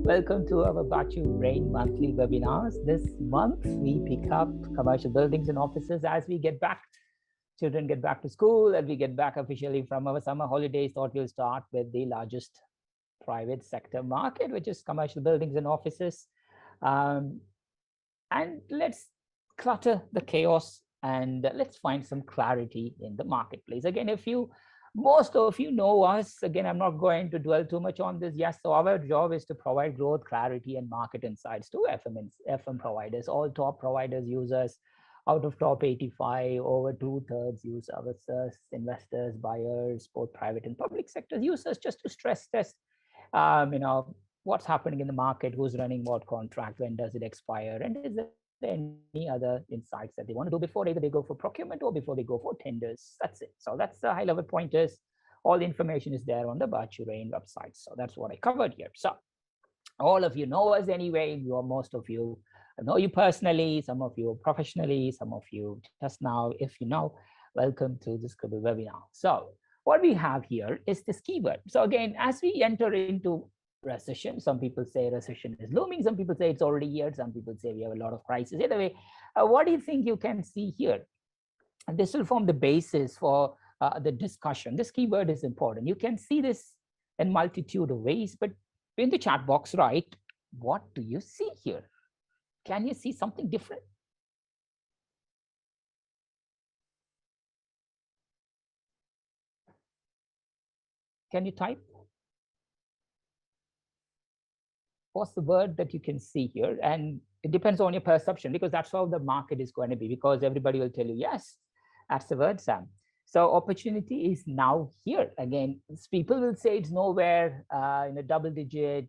Welcome to our Baachu Brain monthly webinars. This month, we pick up commercial buildings and offices as we get back. Children get back to school and we get back officially from our summer holidays. Thought we'll start with the largest private sector market, which is commercial buildings and offices. And let's clutter the chaos and let's find some clarity in the marketplace. Again, most of you know us. Again, I'm not going to dwell too much on this. Yes, so our job is to provide growth, clarity, and market insights to FM providers. All top providers use us. Out of top 85, over 2/3 use our service. Investors, buyers, both private and public sectors use us just to stress test, what's happening in the market, who's running what contract, when does it expire, and is there any other insights that they want to do before either they go for procurement or before they go for tenders. That's it. So that's the high level pointers. All the information is there on the Baachu Rain website. So that's what I covered here. So all of you know us anyway. Most of you know you personally, some of you professionally, some of you just now. If you know, welcome to this webinar. So what we have here is this keyword. So again, as we enter into recession, some people say recession is looming, some people say it's already here, some people say we have a lot of crisis. Either way, what do you think you can see here? And this will form the basis for the discussion. This keyword is important. You can see this in multitude of ways, but in the chat box, right, what do you see here? Can you see something different? Can you type? What's the word that you can see here? And it depends on your perception, because that's how the market is going to be, because everybody will tell you, yes, that's the word, Sam. So opportunity is now here. Again, people will say it's nowhere in a double digit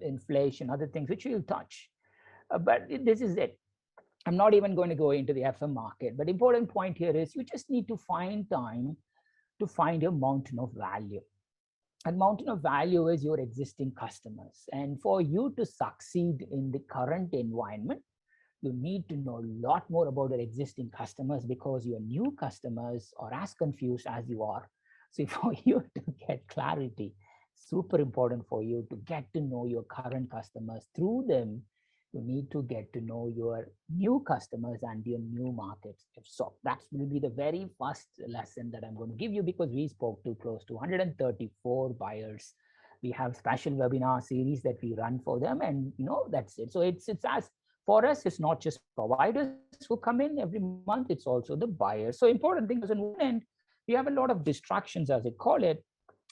inflation, other things which we'll touch. But this is it. I'm not even going to go into the FM market, but important point here is you just need to find time to find your mountain of value. And mountain of value is your existing customers. And for you to succeed in the current environment, you need to know a lot more about your existing customers, because your new customers are as confused as you are. So for you to get clarity, super important for you to get to know your current customers. Through them, you need to get to know your new customers and your new markets. So that will be the very first lesson that I'm going to give you, because we spoke to close to 134 buyers. We have special webinar series that we run for them, and that's it. So it's as for us, it's not just providers who come in every month, it's also the buyers. So important thing is, on one end, we have a lot of distractions, as I call it,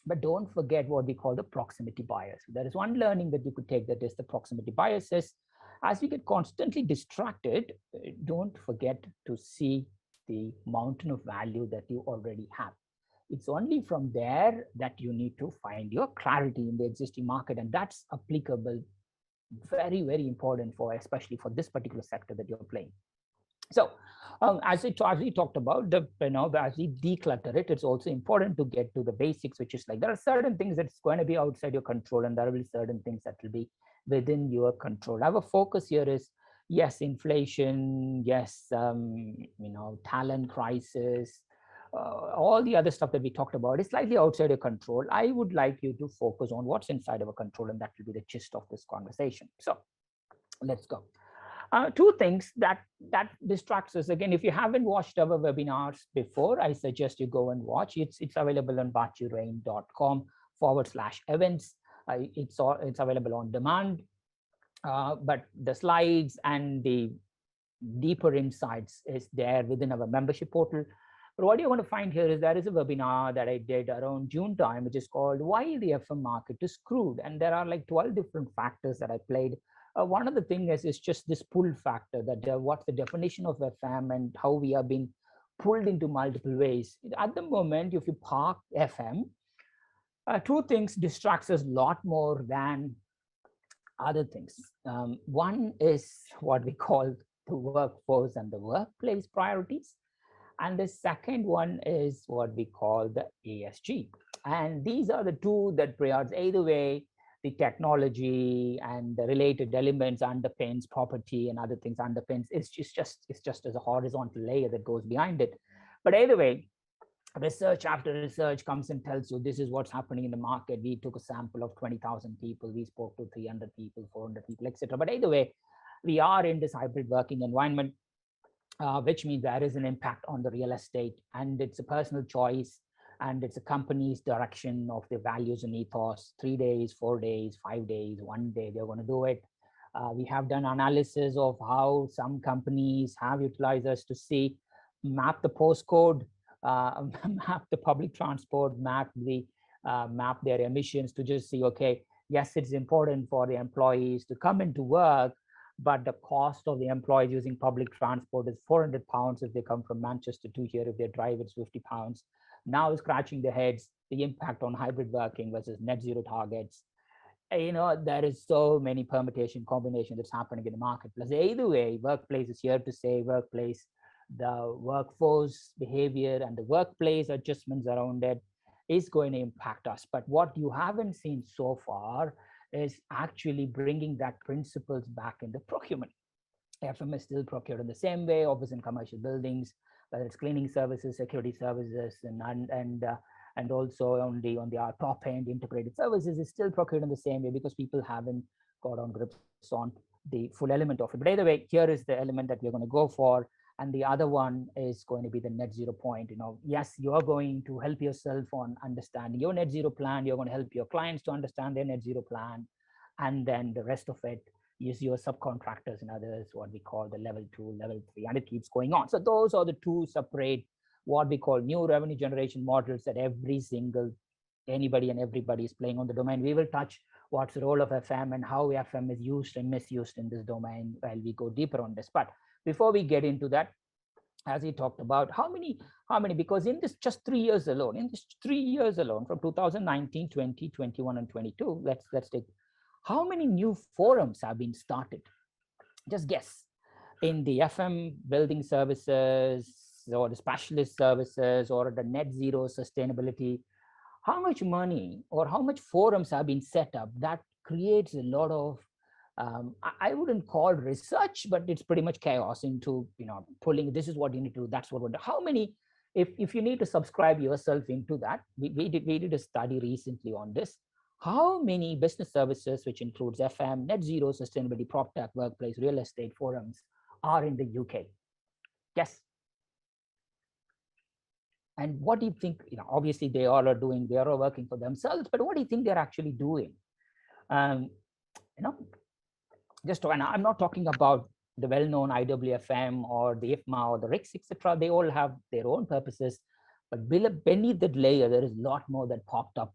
but don't forget what we call the proximity bias. There is one learning that you could take, that is the proximity biases. As we get constantly distracted, don't forget to see the mountain of value that you already have. It's only from there that you need to find your clarity in the existing market, and that's applicable, very, very important for, especially for this particular sector that you're playing. So as we talked about, as we declutter it, it's also important to get to the basics, which is like there are certain things that's going to be outside your control, and there will be certain things that will be within your control. Our focus here is, yes, inflation, yes, talent crisis, all the other stuff that we talked about is slightly outside your control. I would like you to focus on what's inside our control, and that will be the gist of this conversation. So let's go. Two things that distracts us. Again, if you haven't watched our webinars before, I suggest you go and watch. It's available on baachurain.com/events. It's available on demand, but the slides and the deeper insights is there within our membership portal. But what you want to find here is there is a webinar that I did around June time, which is called Why the FM Market is Screwed. And there are like 12 different factors that I played. One of the things is just this pull factor, that what's the definition of FM and how we are being pulled into multiple ways. At the moment, if you park FM, two things distracts us a lot more than other things. One is what we call the workforce and the workplace priorities. And the second one is what we call the ASG. And these are the two that prioritize. Either way, the technology and the related elements underpins property, and other things underpins. It's just as a horizontal layer that goes behind it. But either way, research after research comes and tells you this is what's happening in the market. We took a sample of 20,000 people, we spoke to 300 people, 400 people, etc. But either way, we are in this hybrid working environment, which means there is an impact on the real estate, and it's a personal choice, and it's a company's direction of their values and ethos. 3 days, 4 days, 5 days, one day, they're going to do it. We have done analysis of how some companies have utilized us to see, map the postcode, map the public transport, map their emissions, to just see, okay, yes, it's important for the employees to come into work, but the cost of the employees using public transport is 400 pounds if they come from Manchester to here. If they drive, it's 50 pounds. Now scratching their heads, the impact on hybrid working versus net zero targets. There is so many permutation combination that's happening in the marketplace. Either way, workplace is here to say. Workplace, the workforce behavior and the workplace adjustments around it is going to impact us. But what you haven't seen so far is actually bringing that principles back in the procurement. FM is still procured in the same way, office and commercial buildings, whether it's cleaning services, security services, and also on the top end integrated services is still procured in the same way, because people haven't got on grips on the full element of it. But either way, here is the element that we're going to go for. And the other one is going to be the net zero point. Yes, you're going to help yourself on understanding your net zero plan. You're going to help your clients to understand their net zero plan. And then the rest of it is your subcontractors and others, what we call the level 2, level 3, and it keeps going on. So those are the two separate, what we call new revenue generation models, that anybody and everybody is playing on the domain. We will touch what's the role of FM and how FM is used and misused in this domain while we go deeper on this. But before we get into that, as he talked about, how many, because in this just 3 years alone, from 2019, 20, 21, and 22, let's take, how many new forums have been started? Just guess. In the FM building services, or the specialist services, or the net zero sustainability, how much money or how much forums have been set up that creates a lot of, I wouldn't call research, but it's pretty much chaos into, pulling, this is what you need to do, that's what we're doing. How many, if you need to subscribe yourself into that, we did a study recently on this. How many business services, which includes FM, net zero, sustainability, PropTech, workplace, real estate forums, are in the UK? Yes. And what do you think? Obviously they all are working for themselves, but what do you think they're actually doing? And I'm not talking about the well-known IWFM or the IFMA or the RICS, etc. They all have their own purposes, but beneath that layer, there is a lot more that popped up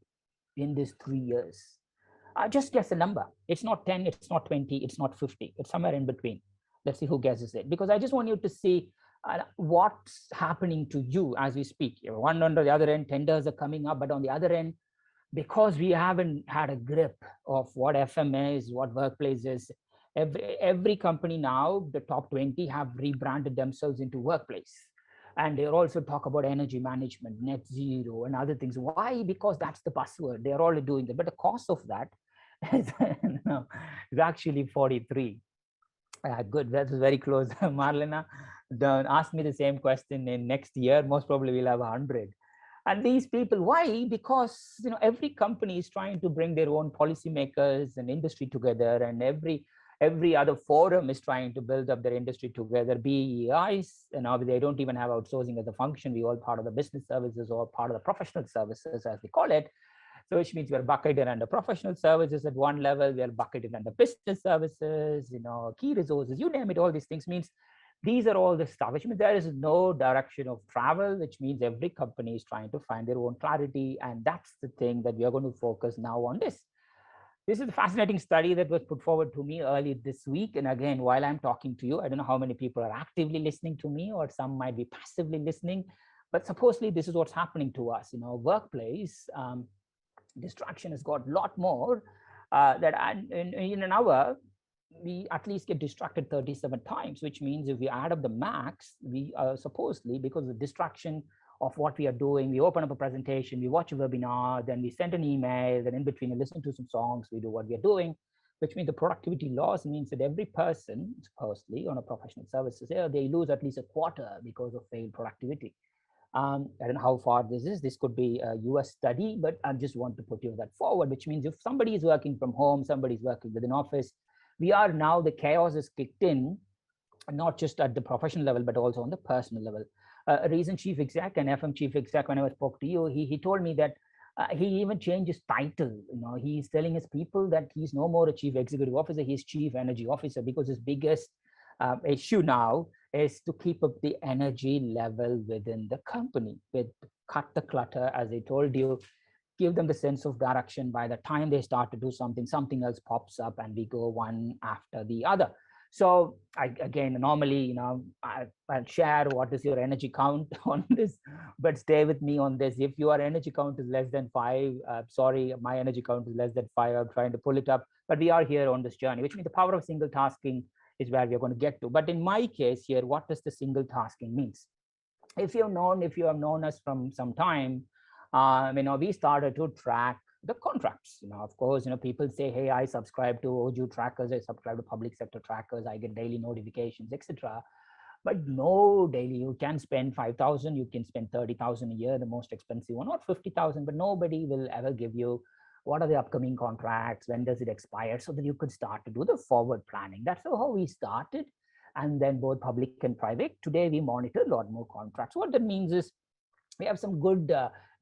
in these 3 years. Just guess a number. It's not 10, it's not 20, it's not 50. It's somewhere in between. Let's see who guesses it, because I just want you to see what's happening to you as we speak. One under the other end, tenders are coming up, but on the other end, because we haven't had a grip of what FM is, what workplace is, every company now, the top 20 have rebranded themselves into workplace. And they also talk about energy management, net zero, and other things. Why? Because that's the buzzword. They're all doing that. But the cost of that is actually 43. Good, that was very close. Marlena, ask me the same question in next year. Most probably we'll have 100. And these people, why? Because every company is trying to bring their own policymakers and industry together, and every other forum is trying to build up their industry together. BEIs, and now they don't even have outsourcing as a function. We all part of the business services or part of the professional services, as we call it. So which means we are bucketed under professional services at one level, we are bucketed under business services, key resources, you name it. All these things means these are all the stuff, which means there is no direction of travel, which means every company is trying to find their own clarity. And that's the thing that we are going to focus now on this. This is a fascinating study that was put forward to me early this week. And again, while I'm talking to you, I don't know how many people are actively listening to me, or some might be passively listening, but supposedly this is what's happening to us. Workplace, distraction has got a lot more that in an hour, we at least get distracted 37 times, which means if we add up the max, we supposedly, because of distraction of what we are doing, we open up a presentation, we watch a webinar, then we send an email, then in between we listen to some songs, we do what we are doing, which means the productivity loss means that every person, supposedly on a professional services, they lose at least a quarter because of failed productivity. I don't know how far this is. This could be a US study, but I just want to put you that forward, which means if somebody is working from home, somebody is working with an office, we are now, the chaos is kicked in, not just at the professional level, but also on the personal level. A recent chief exec, an FM chief exec, when I spoke to you, he told me that he even changed his title. He's telling his people that he's no more a chief executive officer, he's chief energy officer, because his biggest issue now is to keep up the energy level within the company, with cut the clutter, as I told you, give them the sense of direction. By the time they start to do something, something else pops up and we go one after the other. So again, normally, I'll share what is your energy count on this, but stay with me on this. If your energy count is less than 5, sorry, my energy count is less than 5. I'm trying to pull it up, but we are here on this journey, which means the power of single tasking is where we're going to get to. But in my case here, what does the single tasking means? If you have known us from some time, we started to track the contracts. Of course, people say, hey, I subscribe to OJU trackers, I subscribe to public sector trackers, I get daily notifications, etc. But no, daily, you can spend 5,000, you can spend 30,000 a year, the most expensive one, or 50,000, but nobody will ever give you what are the upcoming contracts, when does it expire, so that you could start to do the forward planning. That's how we started. And then both public and private. Today, we monitor a lot more contracts. What that means is we have some good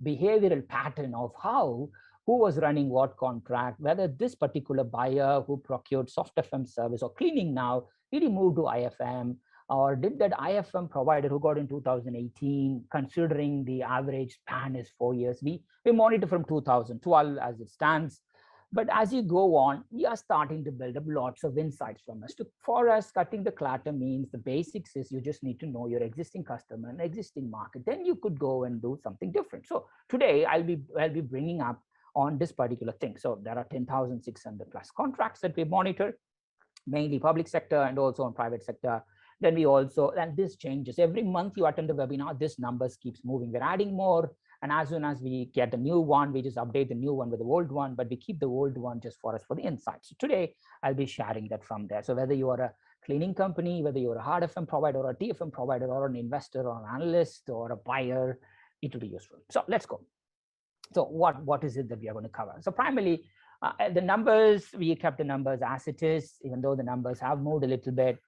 behavioral pattern of who was running what contract, whether this particular buyer who procured soft FM service or cleaning now, did he move to IFM, or did that IFM provider who got in 2018, considering the average span is 4 years, we monitor from 2012 as it stands. But as you go on, we are starting to build up lots of insights from us. For us, cutting the clutter means the basics is you just need to know your existing customer and existing market. Then you could go and do something different. So today I'll be bringing up on this particular thing. So there are 10,600 plus contracts that we monitor, mainly public sector and also on private sector. Then we also, and this changes every month you attend the webinar, this numbers keeps moving. We're adding more. And as soon as we get a new one, we just update the new one with the old one, but we keep the old one just for us for the insights. So today, I'll be sharing that from there. So whether you are a cleaning company, whether you're a hard FM provider or a TFM provider or an investor or an analyst or a buyer, it will be useful. So let's go. So what is it that we are going to cover? So primarily, the numbers, we kept the numbers as it is, even though the numbers have moved a little bit.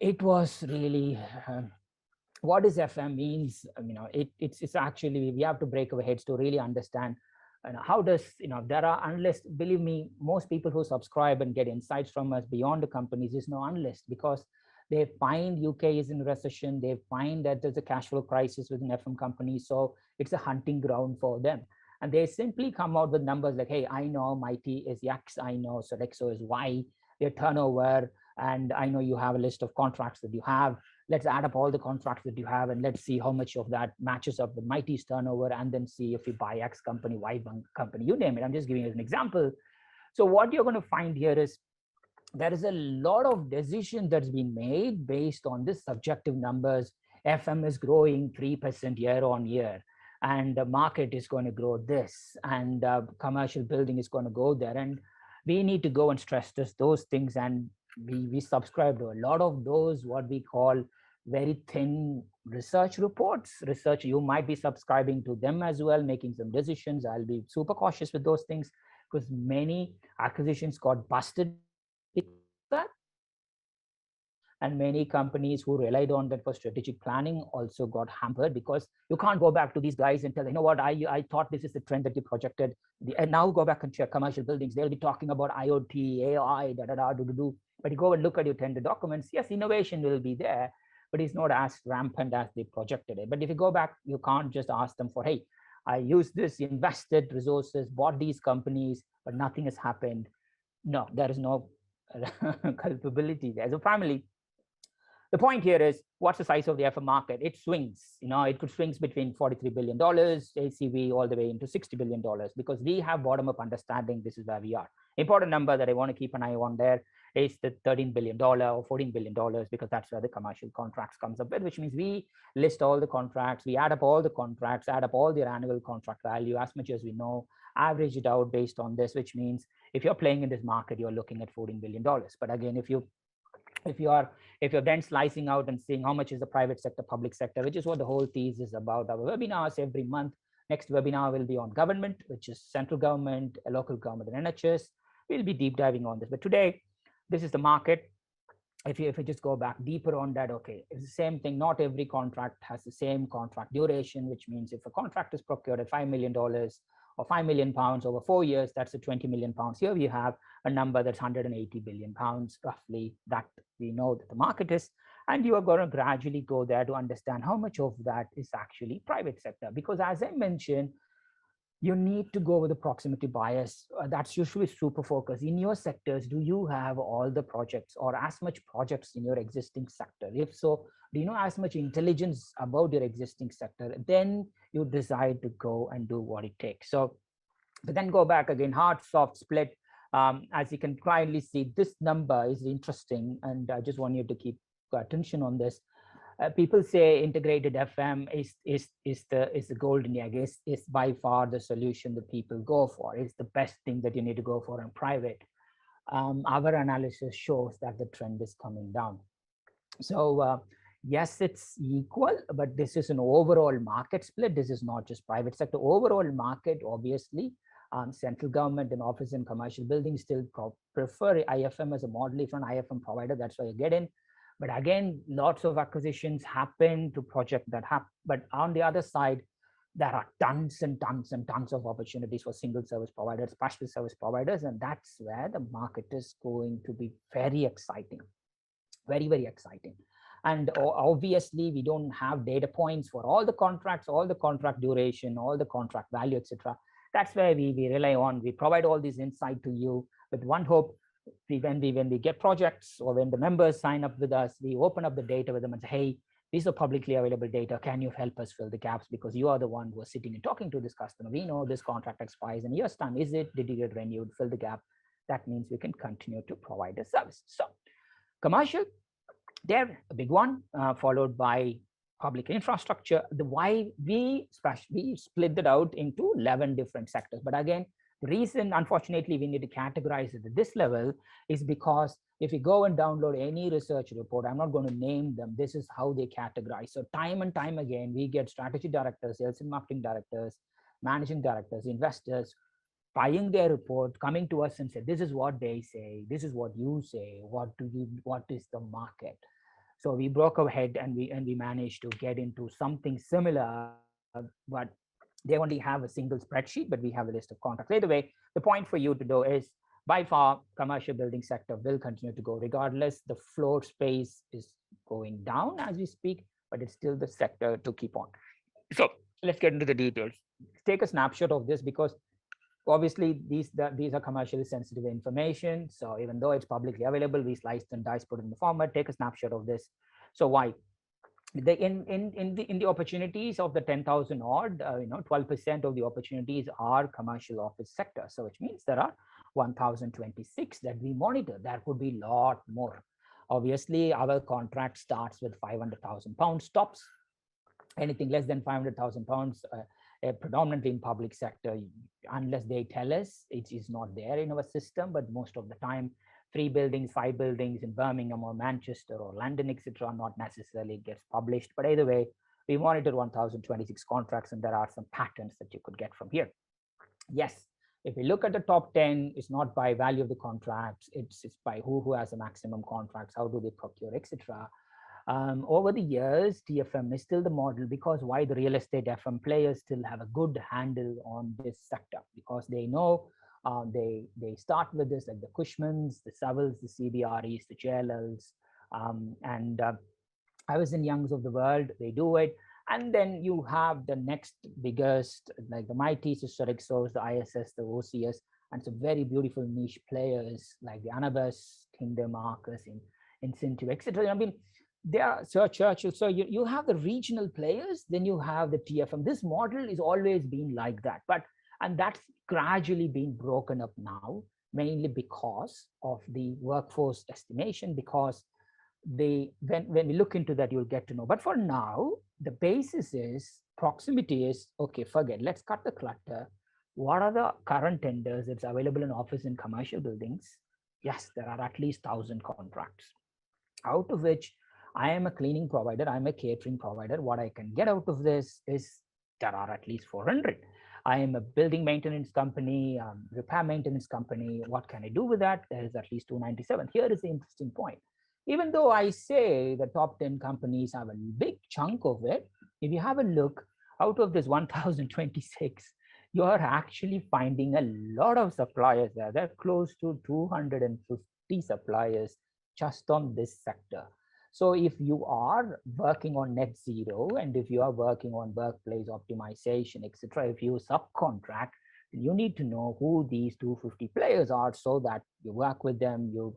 It was really... what is FM means, it's actually, we have to break our heads to really understand how does, there are analysts, believe me, most people who subscribe and get insights from us beyond the companies is no analyst, because they find UK is in recession, they find that there's a cash flow crisis within FM companies, so it's a hunting ground for them. And they simply come out with numbers like, hey, I know Mighty is X, I know Sodexo is Y, their turnover, and I know you have a list of contracts that you have. Let's add up all the contracts that you have and let's see how much of that matches up with Mighty's turnover, and then see if you buy X company, Y company, you name it. I'm just giving you an example. So what you're going to find here is there is a lot of decision that's been made based on this subjective numbers. FM is growing 3% year on year, and the market is going to grow this, and commercial building is going to go there. And we need to go and stress test those things. And we subscribe to a lot of those, what we call very thin research reports. Research, you might be subscribing to them as well, making some decisions. I'll be super cautious with those things, because many acquisitions got busted because of that. And many companies who relied on that for strategic planning also got hampered, because you can't go back to these guys and tell, you know what, I thought this is the trend that you projected. And now go back and check commercial buildings. They'll be talking about IoT, AI, do. But you go and look at your tender documents. Yes, innovation will be there, but it's not as rampant as they projected it. But if you go back, you can't just ask them for, hey, I used this, invested resources, bought these companies, but nothing has happened. No, there is no culpability there. So primarily, the point here is, what's the size of the FM market? It swings. It could swings between $43 billion ACV all the way into $60 billion, because we have bottom-up understanding. This is where we are. Important number that I want to keep an eye on there is the $13 billion or $14 billion, because that's where the commercial contracts comes up with, which means we list all the contracts, we add up all the contracts, add up all their annual contract value as much as we know, average it out based on this, which means if you're playing in this market, you're looking at $14 billion. But again, if you If you're then slicing out and seeing how much is the private sector, public sector, which is what the whole thesis is about our webinars every month. Next webinar will be on government, which is central government, local government, and NHS. We'll be deep diving on this. But today, this is the market. If you just go back deeper on that, okay, it's the same thing. Not every contract has the same contract duration, which means if a contract is procured at $5 million or £5 million over 4 years, that's a £20 million. Here we have a number that's £180 billion, roughly, that we know that the market is. And you are going to gradually go there to understand how much of that is actually private sector. Because as I mentioned, you need to go with the proximity bias. That's usually super focused. In your sectors, do you have all the projects or as much projects in your existing sector? If so, do you know as much intelligence about your existing sector? Then you decide to go and do what it takes. So, but then go back again, hard, soft split. As you can clearly see, this number is interesting. And I just want you to keep attention on this. People say integrated FM is the golden egg, is by far the solution that people go for. It's the best thing that you need to go for in private. Our analysis shows that the trend is coming down. So yes, it's equal, but this is an overall market split. This is not just private sector. Overall market, obviously, central government and office and commercial buildings still prefer IFM as a model. If you're an IFM provider, that's why you get in. But again, lots of acquisitions happen to project that happen. But on the other side, there are tons and tons and tons of opportunities for single service providers, special service providers, and that's where the market is going to be very exciting, very, very exciting. And obviously, we don't have data points for all the contracts, all the contract duration, all the contract value, etc. That's where we rely on. We provide all this insight to you with one hope. When we get projects or when the members sign up with us, we open up the data with them and say, hey, these are publicly available data. Can you help us fill the gaps? Because you are the one who are sitting and talking to this customer. We know this contract expires in a year's time. Did it get renewed? Fill the gap. That means we can continue to provide a service. So commercial, they're a big one, followed by public infrastructure. The why we split it out into 11 different sectors. But again, the reason, unfortunately, we need to categorize it at this level is because if you go and download any research report, I'm not going to name them, this is how they categorize. So time and time again, we get strategy directors, sales and marketing directors, managing directors, investors, buying their report, coming to us and say, this is what they say, this is what you say, what is the market? So we broke our head and we managed to get into something similar, but they only have a single spreadsheet, but we have a list of contracts. Either way, the point for you to do is, by far, commercial building sector will continue to go regardless. The floor space is going down as we speak, but it's still the sector to keep on. So let's get into the details. Take a snapshot of this because obviously these are commercially sensitive information. So even though it's publicly available, we sliced and diced, put it in the format. Take a snapshot of this. So why? In the opportunities of the 10,000 odd, 12% of the opportunities are commercial office sector. So which means there are 1,026 that we monitor. There could be a lot more. Obviously, our contract starts with £500,000 tops. Anything less than £500,000, predominantly in public sector, unless they tell us, it is not there in our system. But most of the time, 3 buildings, 5 buildings in Birmingham or Manchester or London, etc., not necessarily gets published. But either way, we monitor 1,026 contracts, and there are some patterns that you could get from here. Yes, if we look at the top 10, it's not by value of the contracts, it's by who has the maximum contracts, how do they procure, etc. Over the years, TFM is still the model because why the real estate FM players still have a good handle on this sector, because they know they start with this, like the Cushmans, the Savills, the CBREs, the JLLs, and I was in Youngs of the world, they do it. And then you have the next biggest, like the Mighty, Historic Source, the ISS, the OCS, and some very beautiful niche players like the Anabas, Kingdom, Arcus, in Cintu, etc. I mean, they are Sir Churchill. So you have the regional players, then you have the TFM. This model is always been like that, and that's gradually been broken up now, mainly because of the workforce estimation, because when we look into that, you'll get to know. But for now, the basis is proximity is, okay, forget, let's cut the clutter. What are the current tenders that's available in office and commercial buildings? Yes, there are at least 1,000 contracts. out of which I am a cleaning provider, I'm a catering provider. What I can get out of this is there are at least 400. I am a building maintenance company, repair maintenance company. What can I do with that? There is at least 297. Here is the interesting point. Even though I say the top 10 companies have a big chunk of it, if you have a look, out of this 1026, you are actually finding a lot of suppliers there. They're close to 250 suppliers just on this sector. So if you are working on net zero, and if you are working on workplace optimization, etc., if you subcontract, you need to know who these 250 players are so that you work with them, you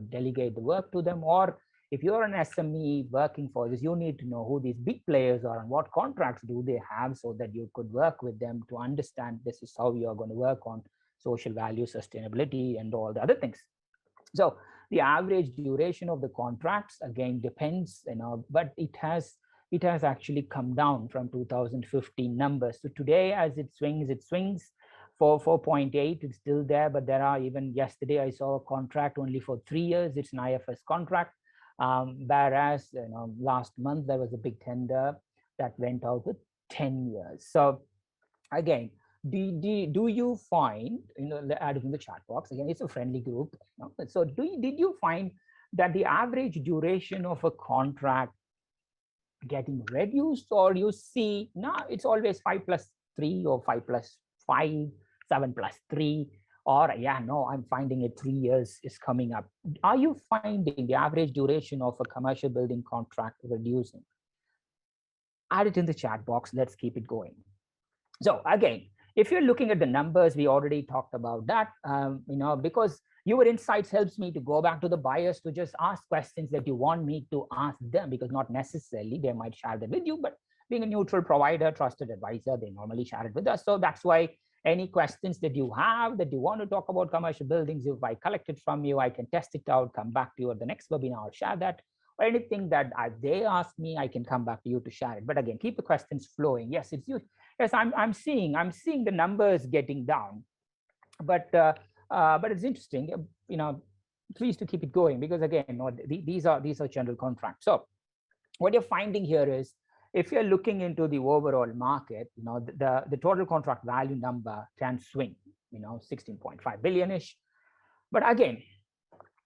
delegate the work to them. Or if you're an SME working for this, you need to know who these big players are and what contracts do they have so that you could work with them to understand this is how you are going to work on social value, sustainability, and all the other things. So the average duration of the contracts again depends, but it has actually come down from 2015 numbers. So today, as it swings for 4.8. It's still there, but there are, even yesterday I saw a contract only for 3 years. It's an IFS contract, whereas last month there was a big tender that went out with 10 years. So again, do you find, adding in the chat box again, it's a friendly group, so did you find that the average duration of a contract getting reduced, or you see now it's always 5+3 or 5+5, 7+3, or no, I'm finding it 3 years is coming up? Are you finding the average duration of a commercial building contract reducing? Add it in the chat box. Let's keep it going. So again, if you're looking at the numbers, we already talked about that, because your insights helps me to go back to the buyers to just ask questions that you want me to ask them, because not necessarily they might share them with you, but being a neutral provider, trusted advisor, they normally share it with us. So that's why any questions that you have that you want to talk about commercial buildings, if I collect it from you, I can test it out, come back to you at the next webinar, I'll share that. Or anything that they ask me, I can come back to you to share it. But again, keep the questions flowing. Yes, it's you. Yes, I'm seeing the numbers getting down, but it's interesting. Please to keep it going, because again, these are general contracts. So what you're finding here is, if you're looking into the overall market, the total contract value number can swing, 16.5 billion-ish. But again,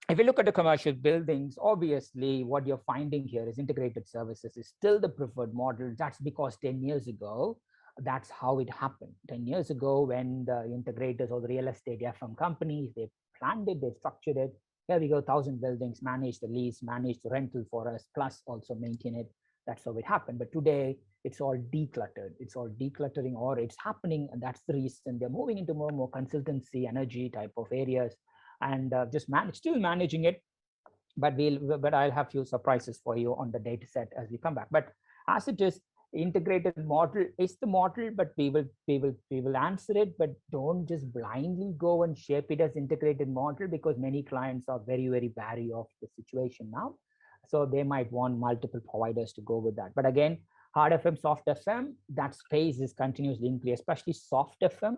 if you look at the commercial buildings, obviously what you're finding here is integrated services is still the preferred model. That's because 10 years ago, that's how it happened. 10 years ago, when the integrators or the real estate FM companies, they planned it, they structured it. Here we go, 1,000 buildings, manage the lease, manage the rental for us, plus also maintain it. That's how it happened. But today, it's all decluttered. It's all decluttering, or it's happening, and that's the reason they're moving into more and more consultancy, energy type of areas, and just still managing it. But I'll have few surprises for you on the data set as we come back. But as it is, integrated model is the model, but we will answer it, but don't just blindly go and shape it as integrated model, because many clients are very, very wary of the situation now. So they might want multiple providers to go with that. But again, hard FM, soft FM, that space is continuously increasing, especially soft FM.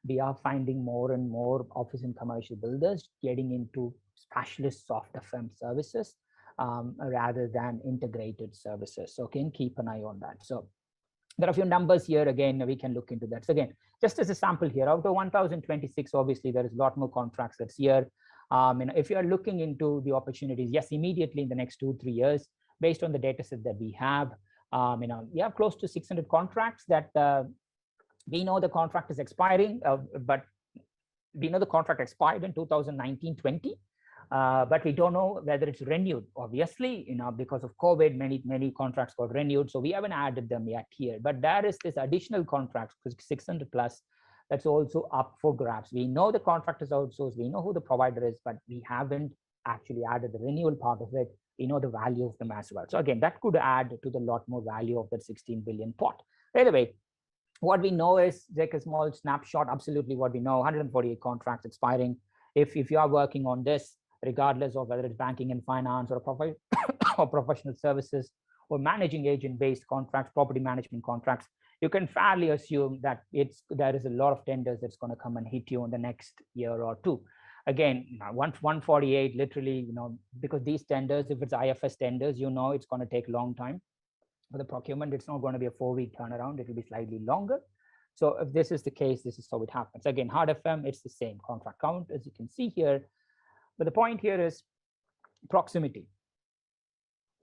We are finding more and more office and commercial builders getting into specialist soft FM services, rather than integrated services. So can keep an eye on that. So there are a few numbers here. Again, we can look into that. So again, just as a sample here, out of 1026, obviously there is a lot more contracts that's here. If you are looking into the opportunities, yes, immediately in the next 2-3 years, based on the data set that we have, we have close to 600 contracts that we know the contract is expiring, but we know the contract expired in 2019-20. But we don't know whether it's renewed. Obviously, because of COVID, many contracts got renewed, so we haven't added them yet here. But there is this additional contracts, 600 plus, that's also up for grabs. We know the contract is outsourced, we know who the provider is, but we haven't actually added the renewal part of it. We know the value of them as well. So again, that could add to the lot more value of that 16 billion pot. Anyway, what we know is, take a small snapshot. Absolutely, what we know: 148 contracts expiring. If you are working on this, regardless of whether it's banking and finance, or or professional services, or managing agent-based contracts, property management contracts, you can fairly assume that there is a lot of tenders that's going to come and hit you in the next year or two. Again, 148, literally, because these tenders, if it's IFS tenders, it's going to take a long time. For the procurement, it's not going to be a 4-week turnaround. It will be slightly longer. So if this is the case, this is how it happens. Again, hard FM, it's the same contract count, as you can see here. But the point here is proximity,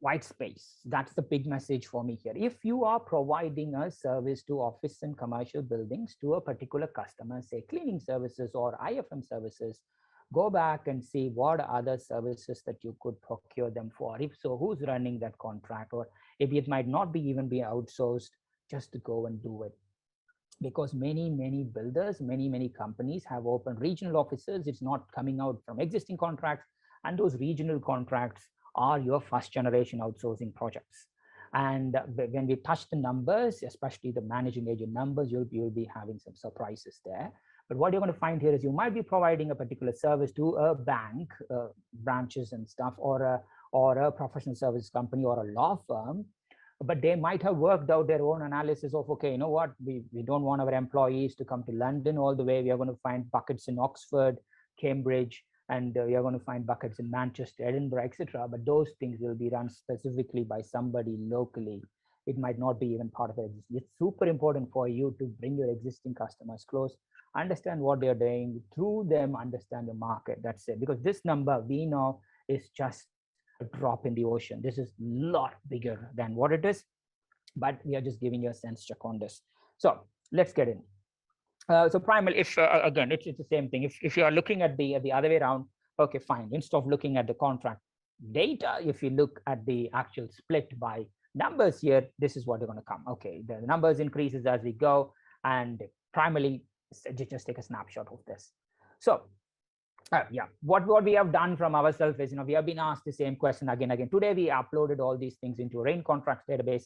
white space. That's the big message for me here. If you are providing a service to office and commercial buildings to a particular customer, say cleaning services or IFM services, go back and see what other services that you could procure them for. If so, who's running that contract? Or if it might not be even be outsourced, just to go and do it. Because many builders, many companies have opened regional offices. It's not coming out from existing contracts, and those regional contracts are your first generation outsourcing projects. And when we touch the numbers, especially the managing agent numbers, you'll be having some surprises there. But what you're going to find here is you might be providing a particular service to a bank, branches and stuff, or a professional service company or a law firm, but they might have worked out their own analysis of, okay, you know what, we don't want our employees to come to London all the way. We are going to find buckets in Oxford, Cambridge, and we are going to find buckets in Manchester, Edinburgh, etc. But those things will be run specifically by somebody locally. It might not be even part of it. It's super important for you to bring your existing customers close, understand what they're doing, through them understand the market. That's it. Because this number we know is just a drop in the ocean. This is a lot bigger than what it is, but we are just giving you a sense check on this. So let's get in. So primarily, if again, it's the same thing. If you are looking at the other way around, okay, fine. Instead of looking at the contract data, if you look at the actual split by numbers here, this is what you're going to come. Okay, the numbers increases as we go, and primarily just take a snapshot of this. So yeah, what we have done from ourselves is, we have been asked the same question again. Today we uploaded all these things into a rain contracts database.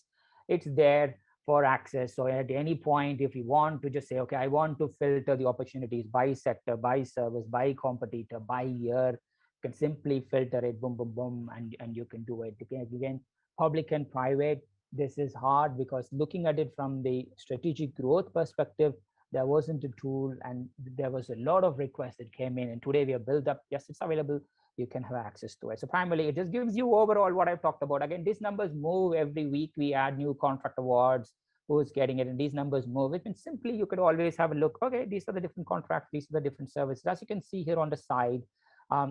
It's there for access. So at any point, if you want to just say, okay, I want to filter the opportunities by sector, by service, by competitor, by year, you can simply filter it, boom, boom, boom, and you can do it. Again, public and private, this is hard because looking at it from the strategic growth perspective, there wasn't a tool, and there was a lot of requests that came in, and today we have built up. Yes, it's available. You can have access to it. So primarily, it just gives you overall what I've talked about. Again, these numbers move every week. We add new contract awards, who's getting it, and these numbers move. It means simply you could always have a look. Okay, these are the different contracts. These are the different services. As you can see here on the side,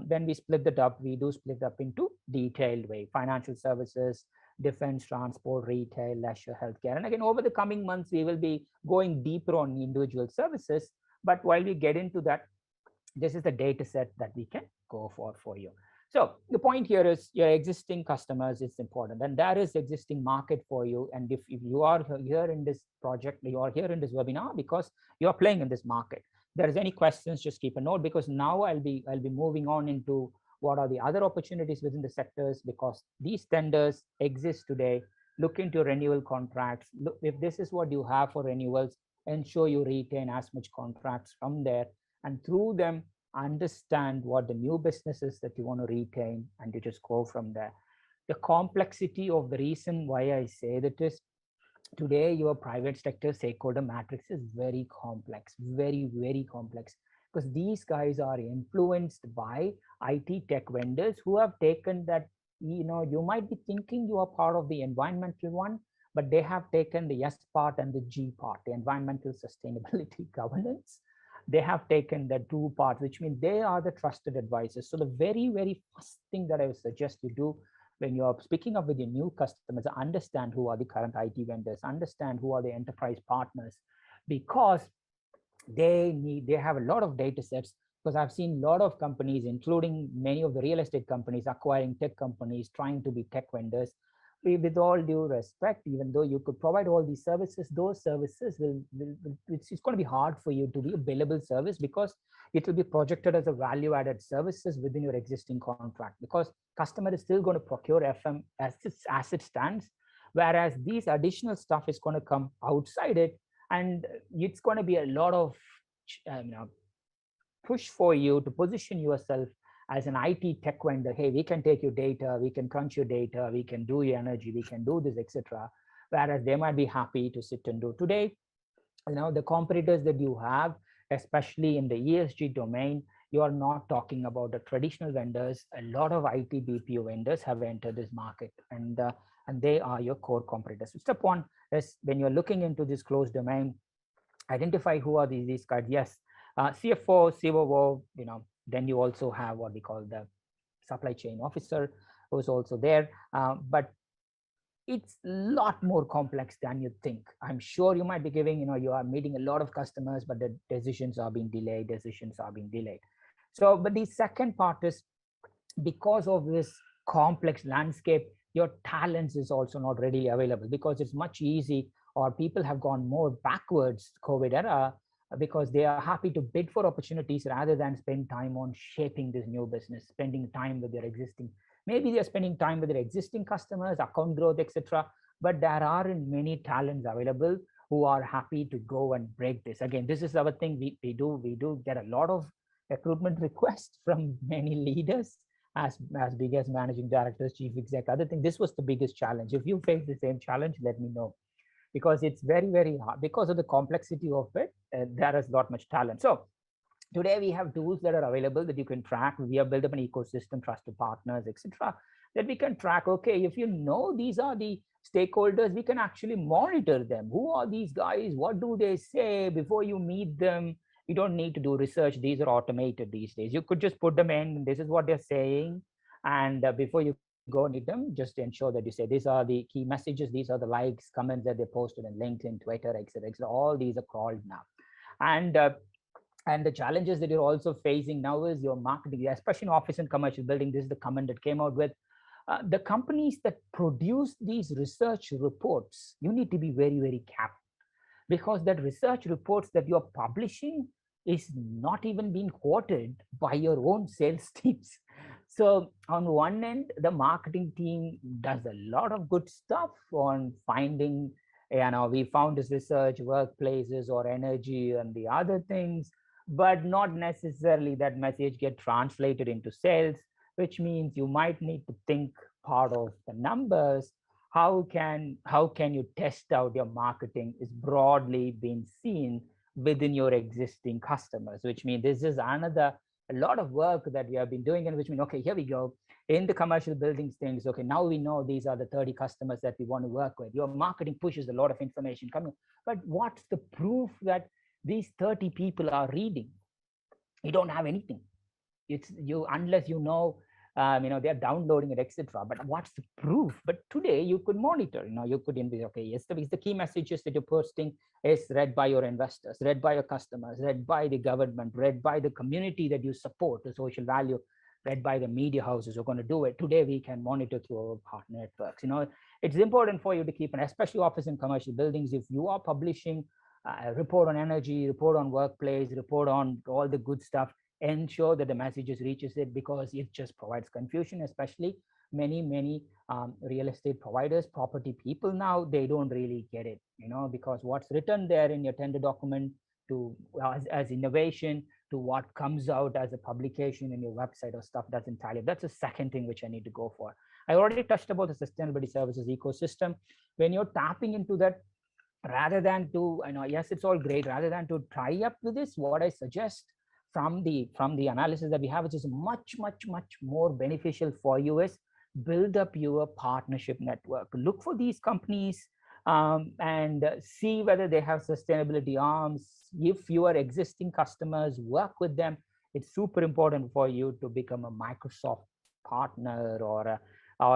when we split it up, we do split up into detailed way: financial services, defense, transport, retail, leisure, healthcare. And again, over the coming months, we will be going deeper on individual services. But while we get into that, this is the data set that we can go for you. So the point here is your existing customers is important, and there is existing market for you. And if you are here in this project, you are here in this webinar because you are playing in this market. If there is any questions, just keep a note, because now I'll be moving on into what are the other opportunities within the sectors, because these tenders exist today. Look into renewal contracts. Look, if this is what you have for renewals, ensure you retain as much contracts from there, and through them understand what the new businesses that you want to retain, and you just go from there. The complexity of the reason why I say that is, today your private sector stakeholder matrix is very complex, very complex, because these guys are influenced by IT tech vendors who have taken that, you might be thinking you are part of the environmental one, but they have taken the S part and the G part, the environmental sustainability governance. They have taken the 2 parts, which means they are the trusted advisors. So the very first thing that I would suggest you do when you're speaking up with your new customers, understand who are the current IT vendors, understand who are the enterprise partners, because they have a lot of data sets. Because I've seen a lot of companies, including many of the real estate companies, acquiring tech companies, trying to be tech vendors. With all due respect, even though you could provide all these services, those services it's going to be hard for you to be a billable service, because it will be projected as a value-added services within your existing contract, because customer is still going to procure FM as it stands, whereas these additional stuff is going to come outside it, and it's going to be a lot of push for you to position yourself as an IT tech vendor. Hey, we can take your data, we can crunch your data, we can do your energy, we can do this, etc. Whereas they might be happy to sit and do. Today, the competitors that you have, especially in the ESG domain, You are not talking about the traditional vendors. A lot of IT BPO vendors have entered this market, and they are your core competitors. So step one is, when you're looking into this closed domain, identify who are these guys. Yes, CFO, COO, then you also have what we call the supply chain officer, who's also there. But it's a lot more complex than you think. I'm sure you might be giving, you are meeting a lot of customers, but the decisions are being delayed. So, but the second part is, because of this complex landscape, your talents is also not readily available, because it's much easy, or people have gone more backwards COVID era, because they are happy to bid for opportunities rather than spend time on shaping this new business, spending time with their existing. Maybe they're spending time with their existing customers, account growth, etc. But there aren't many talents available who are happy to go and break this. Again, this is our thing. We do get a lot of recruitment requests from many leaders, as big as managing directors, chief exec. Other thing, this was the biggest challenge. If you face the same challenge, let me know, because it's very, very hard because of the complexity of it. There is not much talent. So today we have tools that are available that you can track. We have built up an ecosystem, trusted partners, etc., that we can track. Okay, if you know these are the stakeholders, we can actually monitor them. Who are these guys? What do they say before you meet them? You don't need to do research. These are automated these days. You could just put them in. This is what they're saying, and before you go meet them, just ensure that you say these are the key messages. These are the likes, comments that they posted in LinkedIn, Twitter, etc. etc. All these are called now, and and the challenges that you're also facing now is your marketing, especially in office and commercial building. This is the comment that came out with the companies that produce these research reports. You need to be very, very careful, because that research reports that you're publishing is not even being quoted by your own sales teams. So on one end, the marketing team does a lot of good stuff on finding, we found this research, workplaces or energy and the other things, but not necessarily that message get translated into sales, which means you might need to think part of the numbers. How can you test out your marketing is broadly being seen within your existing customers, which means this is another a lot of work that we have been doing, and which means, okay, here we go in the commercial buildings things. Okay, now we know these are the 30 customers that we want to work with. Your marketing pushes a lot of information coming, but what's the proof that these 30 people are reading? You don't have anything. It's you, unless they're downloading it, etc. But what's the proof? But today you could monitor. You could invest. Okay, yes, the key messages that you're posting is read by your investors, read by your customers, read by the government, read by the community that you support, the social value, read by the media houses who are going to do it. Today we can monitor through our partner networks. It's important for you to keep, and especially office and commercial buildings, if you are publishing a report on energy, report on workplace, report on all the good stuff, ensure that the messages reaches it, because it just provides confusion. Especially many real estate providers, property people, now they don't really get it, because what's written there in your tender document to as innovation to what comes out as a publication in your website or stuff doesn't tally. That's the second thing which I need to go for. I already touched about the sustainability services ecosystem. When you're tapping into that, rather than to, yes, it's all great, rather than to tie up with this, what I suggest from the analysis that we have, which is much more beneficial for you, is build up your partnership network. Look for these companies, and see whether they have sustainability arms. If your existing customers, work with them. It's super important for you to become a Microsoft partner, or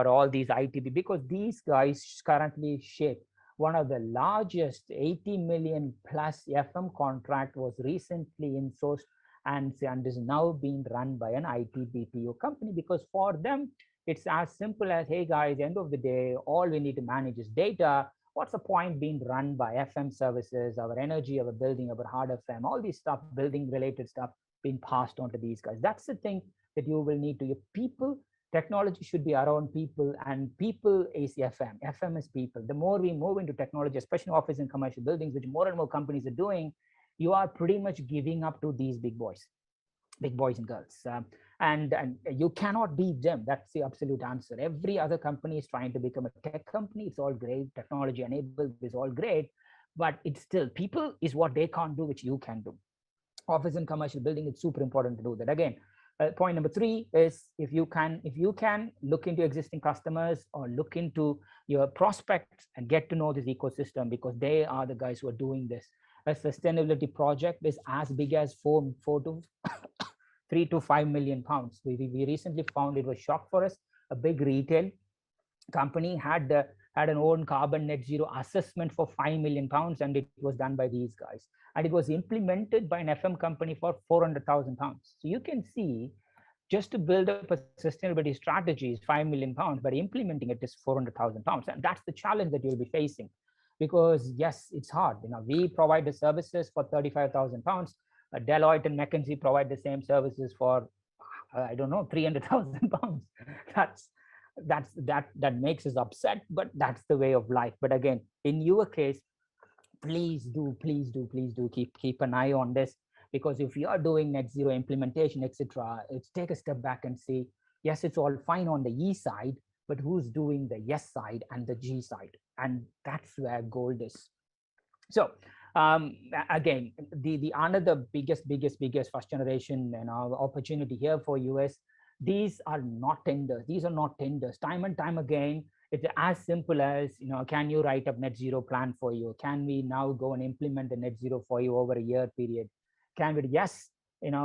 all these ITB, because these guys currently shape one of the largest 80 million plus FM contract was recently insourced and is now being run by an IT BPO company, because for them, it's as simple as, hey guys, end of the day, all we need to manage is data. What's the point being run by FM services, our energy, our building, our hard FM, all these stuff, building related stuff being passed on to these guys. That's the thing that you will need to. Your people, technology should be around people, and people is FM. FM is people. The more we move into technology, especially office and commercial buildings, which more and more companies are doing, you are pretty much giving up to these big boys and girls, and you cannot beat them. That's the absolute answer. Every other company is trying to become a tech company. It's all great, technology enabled is all great, but it's still people is what they can't do, which you can do. office and commercial building, it's super important to do that. Again, point number 3 is if you can look into existing customers or look into your prospects and get to know this ecosystem, because they are the guys who are doing this. A sustainability project is as big as 4 to 3 to 5 million pounds. We recently found, it was shock for us, a big retail company had an own carbon net zero assessment for 5 million pounds, and it was done by these guys, and it was implemented by an FM company for 400,000 pounds. So you can see, just to build up a sustainability strategy is 5 million pounds, but implementing it is 400,000 pounds, and that's the challenge that you'll be facing. Because yes, it's hard. We provide the services for 35,000 pounds. Deloitte and McKinsey provide the same services for I don't know, 300,000 pounds. That makes us upset, but that's the way of life. But again, in your case, please do keep an eye on this, because if you are doing net zero implementation, etc., it's take a step back and say, yes, it's all fine on the E side, but who's doing the yes side and the G side? And that's where gold is. So again, the another biggest first generation opportunity here for US, these are not tenders. These are not tenders. Time and time again, it's as simple as, can you write up net zero plan for you? Can we now go and implement the net zero for you over a year period? Can we? Yes,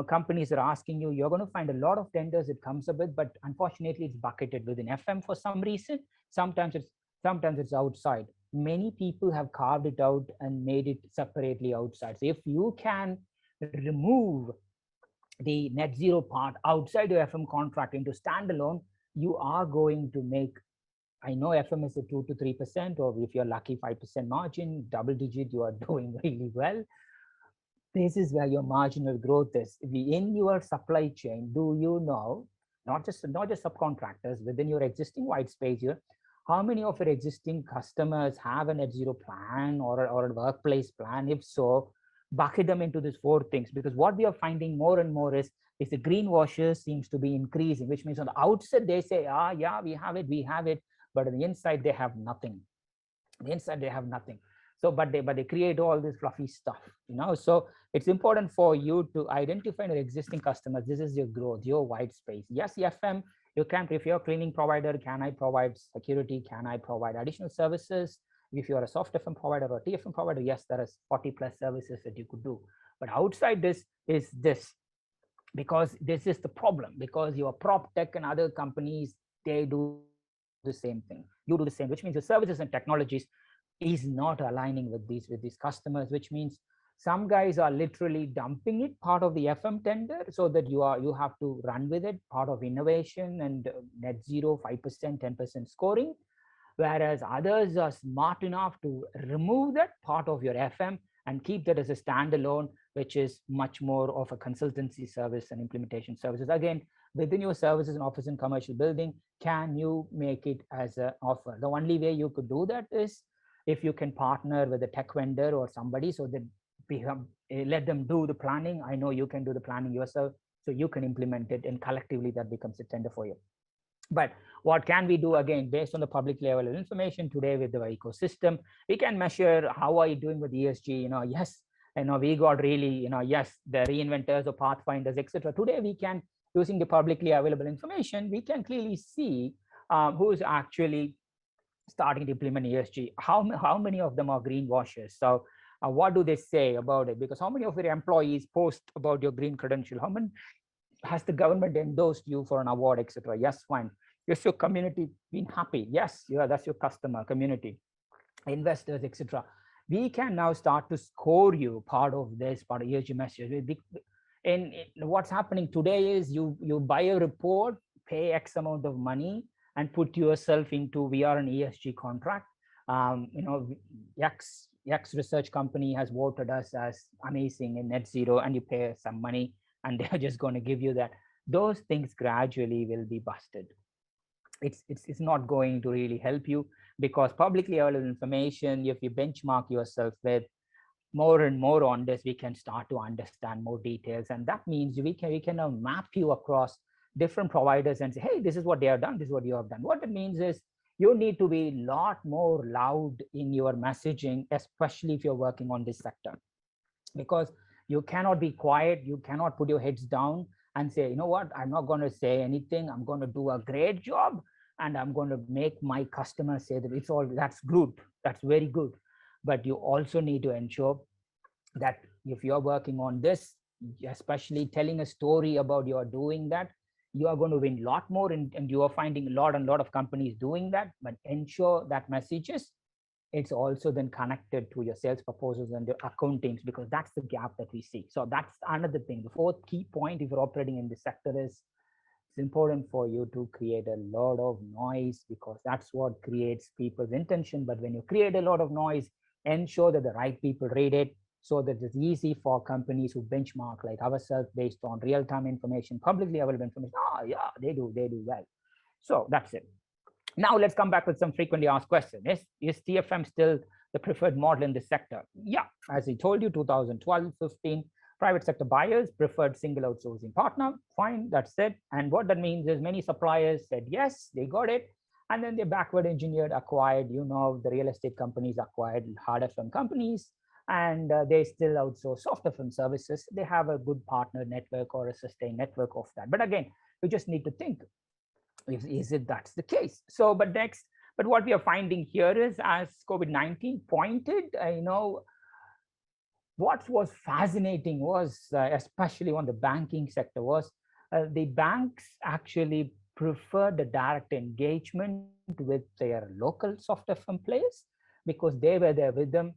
companies are asking you. You're going to find a lot of tenders it comes up with, but unfortunately, it's bucketed within FM for some reason. Sometimes it's outside. Many people have carved it out and made it separately outside. So if you can remove the net zero part outside your FM contract into standalone, you are going to make, I know FM is a 2 to 3%, or if you're lucky, 5% margin, double digit, you are doing really well. This is where your marginal growth is. In your supply chain, do you know, not just subcontractors, within your existing white space here, how many of your existing customers have a net zero plan or a workplace plan? If so, bucket them into these 4 things, because what we are finding more and more is the greenwashers seems to be increasing, which means on the outset they say, yeah, we have it, but on the inside they have nothing. So, but they create all this fluffy stuff, So it's important for you to identify your existing customers. This is your growth, your white space. Yes, FM, you can, if you're a cleaning provider, can I provide security? Can I provide additional services? If you're a soft FM provider or a TFM provider, yes, there is 40 plus services that you could do. But outside this is this, because this is the problem, because your prop tech and other companies, they do the same thing. You do the same, which means the services and technologies is not aligning with these customers, which means some guys are literally dumping it, part of the FM tender, so that you have to run with it, part of innovation and net zero, 5%, 10% scoring. Whereas others are smart enough to remove that part of your FM and keep that as a standalone, which is much more of a consultancy service and implementation services. Again, within your services and office and commercial building, can you make it as an offer? The only way you could do that is if you can partner with a tech vendor or somebody, so that let them do the planning. I know you can do the planning yourself, so you can implement it, and collectively that becomes a tender for you. But what can we do? Again, based on the publicly available information today with the ecosystem, we can measure how are you doing with ESG. Yes, we got really, yes, the reinventors or pathfinders, etc. Today we can, using the publicly available information, we can clearly see who is actually starting to implement ESG. How many of them are greenwashers? So what do they say about it? Because how many of your employees post about your green credential? How many has the government endorsed you for an award, etc.? Yes, fine. Is your community been happy? Yes, yeah, that's your customer community, investors, etc. We can now start to score you part of this, part of ESG message. And what's happening today is you buy a report, pay X amount of money, and put yourself into, we are an ESG contract. X research company has voted us as amazing in net zero, and you pay some money, and they're just going to give you that. Those things gradually will be busted. It's not going to really help you, because publicly available information, if you benchmark yourself with more and more on this, we can start to understand more details. And that means we can now map you across different providers and say, hey, this is what they have done, this is what you have done. What it means is you need to be a lot more loud in your messaging, especially if you're working on this sector. Because You cannot be quiet. You cannot put your heads down and say, you know what, I'm not going to say anything. I'm going to do a great job and I'm going to make my customers say that it's all, that's good. That's very good. But you also need to ensure that if you're working on this, especially telling a story about you're doing that, you are going to win a lot more. And you are finding a lot and lot of companies doing that. But ensure that messages, it's also then connected to your sales proposals and your account teams, because that's the gap that we see. So that's another thing. The fourth key point, if you're operating in this sector, is it's important for you to create a lot of noise, because that's what creates people's intention. But when you create a lot of noise, ensure that the right people read it, so that it's easy for companies who benchmark like ourselves based on real-time information, publicly available information. Oh yeah, they do well. So that's it. Now let's come back with some frequently asked questions. Is TFM still the preferred model in this sector? Yeah, as I told you, 2012-15, private sector buyers preferred single outsourcing partner. Fine, that's it. And what that means is many suppliers said yes, they got it. And then they backward engineered, acquired, the real estate companies acquired hard FM companies, and they still outsource soft FM services. They have a good partner network or a sustained network of that. But again, you just need to think, is it that's the case? So, but what we are finding here is, as COVID-19 pointed, what was fascinating was, especially on the banking sector, was the banks actually prefer the direct engagement with their local soft FM players, because they were there with them,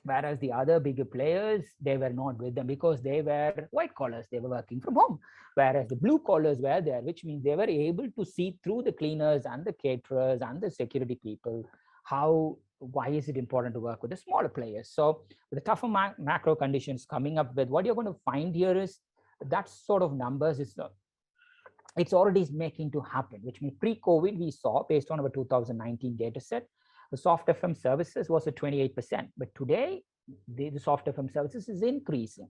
whereas the other bigger players, they were not with them because they were white collars, they were working from home, whereas the blue collars were there, which means they were able to see through the cleaners and the caterers and the security people why is it important to work with the smaller players. So with the tougher macro conditions coming up, with what you're going to find here is that sort of numbers is it's already making to happen, which means pre-COVID we saw, based on our 2019 data set, the soft FM services was at 28%, but today the soft FM services is increasing.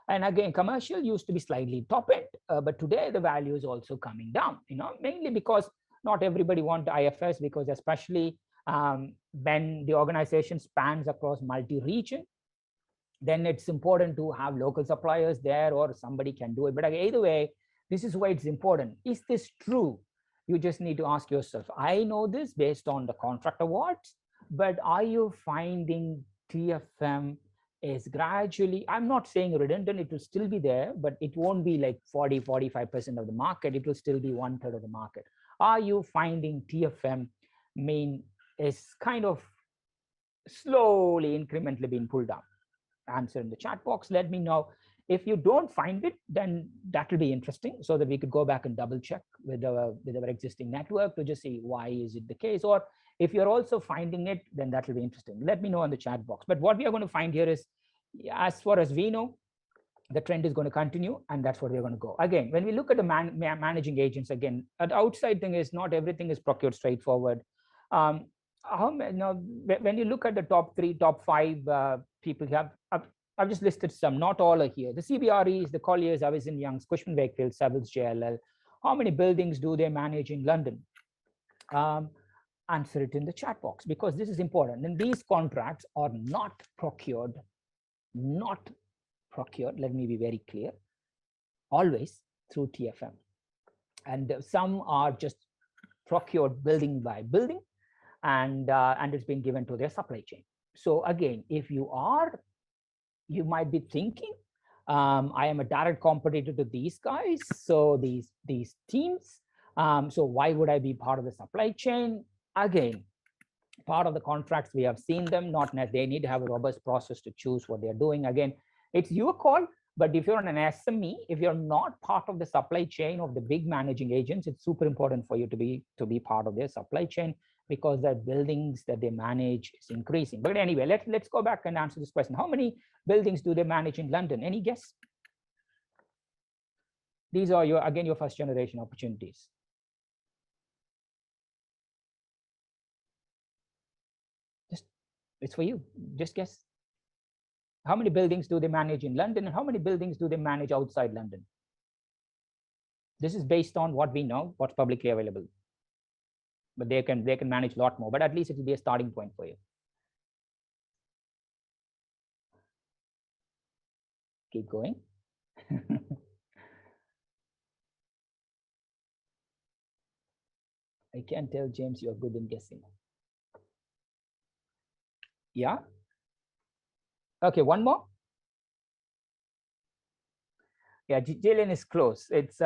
And again, commercial used to be slightly top end, but today the value is also coming down, mainly because not everybody want IFS, because especially when the organization spans across multi-region, then it's important to have local suppliers there, or somebody can do it. But either way, this is why it's important. Is this true? You just need to ask yourself, I know this based on the contract awards, but are you finding TFM is gradually, I'm not saying redundant, it will still be there, but it won't be like 40-45% of the market. It will still be 1/3 of the market. Are you finding TFM is kind of slowly, incrementally being pulled down? Answer in the chat box. Let me know. If you don't find it, then that will be interesting, so that we could go back and double check with our existing network to just see why is it the case. Or if you're also finding it, then that will be interesting. Let me know in the chat box. But what we are going to find here is, as far as we know, the trend is going to continue, and that's what we're going to go. Again, when we look at the managing agents, again, an outside thing is not everything is procured straightforward. When you look at the top 3, top 5 people here, I've just listed some, not all are here. The CBREs, the Colliers, Avison Youngs, Cushman Wakefield, Savills, JLL. How many buildings do they manage in London? Answer it in the chat box, because this is important. And these contracts are not procured, let me be very clear, always through TFM. And some are just procured building by building, and it's been given to their supply chain. So again, if you might be thinking, I am a direct competitor to these guys, so these teams, so why would I be part of the supply chain? Again, part of the contracts, we have seen them, they need to have a robust process to choose what they're doing. Again, it's your call, but if you're an SME, if you're not part of the supply chain of the big managing agents, it's super important for you to be part of their supply chain, because the buildings that they manage is increasing. But anyway, let's go back and answer this question. How many buildings do they manage in London? Any guess? These are your first generation opportunities. It's for you. Just guess. How many buildings do they manage in London, and how many buildings do they manage outside London? This is based on what we know, what's publicly available. But they can manage a lot more, but at least it will be a starting point for you. Keep going. I can tell, James, you're good in guessing. Yeah. Okay, one more. Yeah, Jillian is close. It's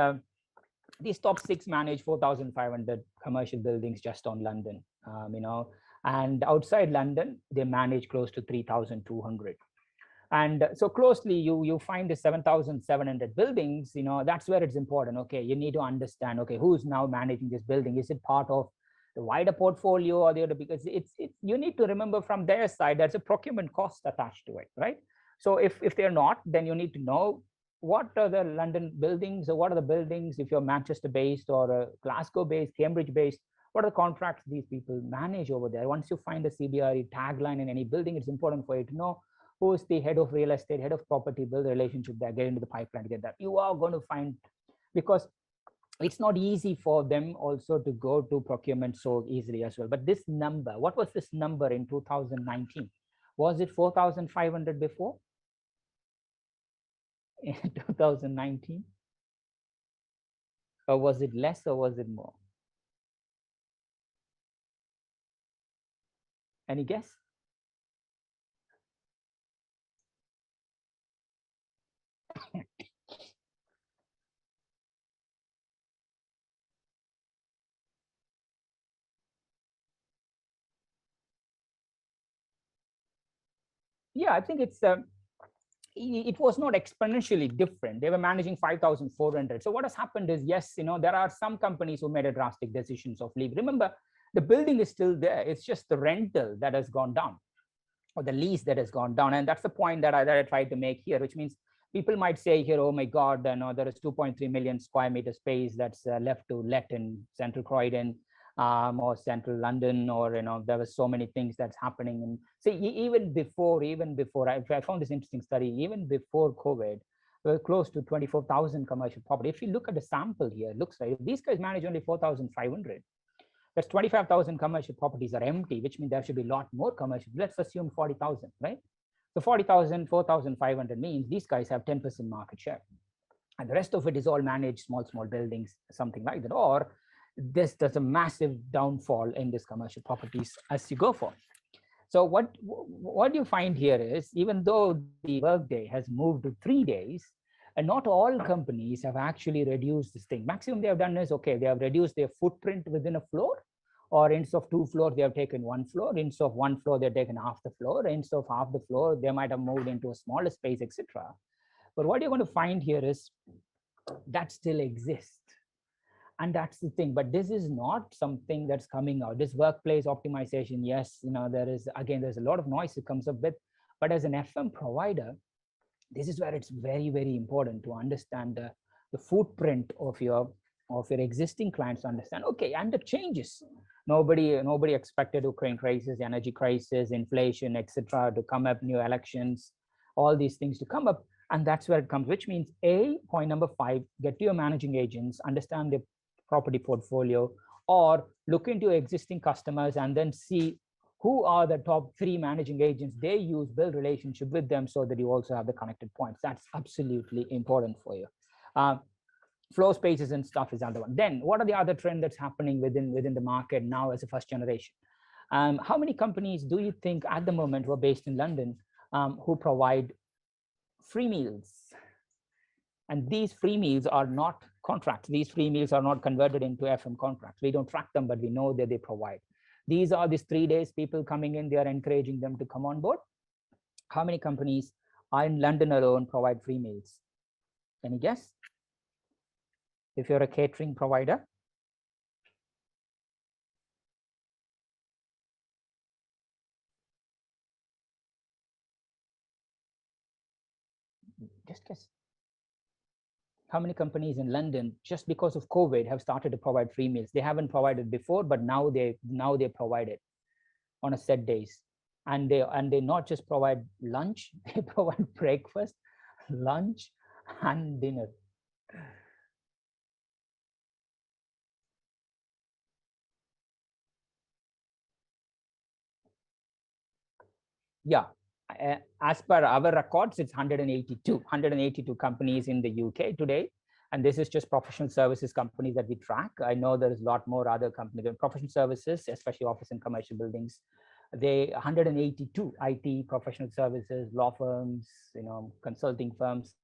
these top 6 manage 4,500 commercial buildings just on London, and outside London, they manage close to 3,200. And so closely, you find the 7,700 buildings, that's where it's important. Okay, you need to understand, okay, who's now managing this building? Is it part of the wider portfolio or the other? Because it's you need to remember from their side, there's a procurement cost attached to it, right? So if they're not, then you need to know what are the London buildings, or what are the buildings, if you're Manchester based or Glasgow based, Cambridge based, what are the contracts these people manage over there? Once you find the CBRE tagline in any building, it's important for you to know who is the head of real estate, head of property, build a relationship there, get into the pipeline to get that. You are going to find, because it's not easy for them also to go to procurement so easily as well. But this number, what was this number in 2019? Was it 4,500 before? In 2019? Or was it less, or was it more? Any guess? Yeah, I think it was not exponentially different. They were managing 5,400. So what has happened is, yes, there are some companies who made a drastic decisions of leave. Remember, the building is still there. It's just the rental that has gone down, or the lease that has gone down. And that's the point that I tried to make here, which means people might say here, oh my God, there is 2.3 million square meter space that's left to let in Central Croydon, or Central London, or there was so many things that's happening. And see, even before I found this interesting study, even before COVID, there were close to 24,000 commercial property. If you look at the sample here, it looks like these guys manage only 4,500. That's 25,000 commercial properties are empty, which means there should be a lot more commercial. Let's assume 40,000, right? So 40,000, 4,500 means these guys have 10% market share. And the rest of it is all managed small buildings, something like that. Or there's a massive downfall in these commercial properties as you go for. So what you find here is, even though the workday has moved to 3 days, and not all companies have actually reduced this thing. Maximum they have done is, okay, they have reduced their footprint within a floor, or instead of 2 floors, they have taken 1 floor. Instead of 1 floor, they've taken half the floor. Instead of half the floor, they might have moved into a smaller space, etc. But what you're going to find here is that still exists. And that's the thing. But this is not something that's coming out. This workplace optimization, yes, there's a lot of noise it comes up with. But as an FM provider, this is where it's very, very important to understand the footprint of your existing clients, to understand, okay, and the changes. Nobody expected Ukraine crisis, energy crisis, inflation, etc., to come up, new elections, all these things to come up. And that's where it comes, which means point number 5, get to your managing agents, understand the property portfolio, or look into your existing customers and then see who are the top 3 managing agents they use, build relationship with them, so that you also have the connected points. That's absolutely important for you. Floor spaces and stuff is the other one. Then what are the other trends that's happening within the market now as a first generation? How many companies do you think at the moment who are based in London who provide free meals? And these free meals are not contracts. These free meals are not converted into FM contracts. We don't track them, but we know that they provide. These are these 3 days, people coming in, they are encouraging them to come on board. How many companies are in London alone provide free meals? Any guess? If you're a catering provider? Just guess. How many companies in London, just because of COVID, have started to provide free meals? They haven't provided before, but now they provide it on a set days. And they not just provide lunch, they provide breakfast, lunch, and dinner. Yeah, as per our records, it's 182 companies in the UK today. And this is just professional services companies that we track. I know there's a lot more other companies. Professional services, especially office and commercial buildings, they 182 IT professional services, law firms, consulting firms.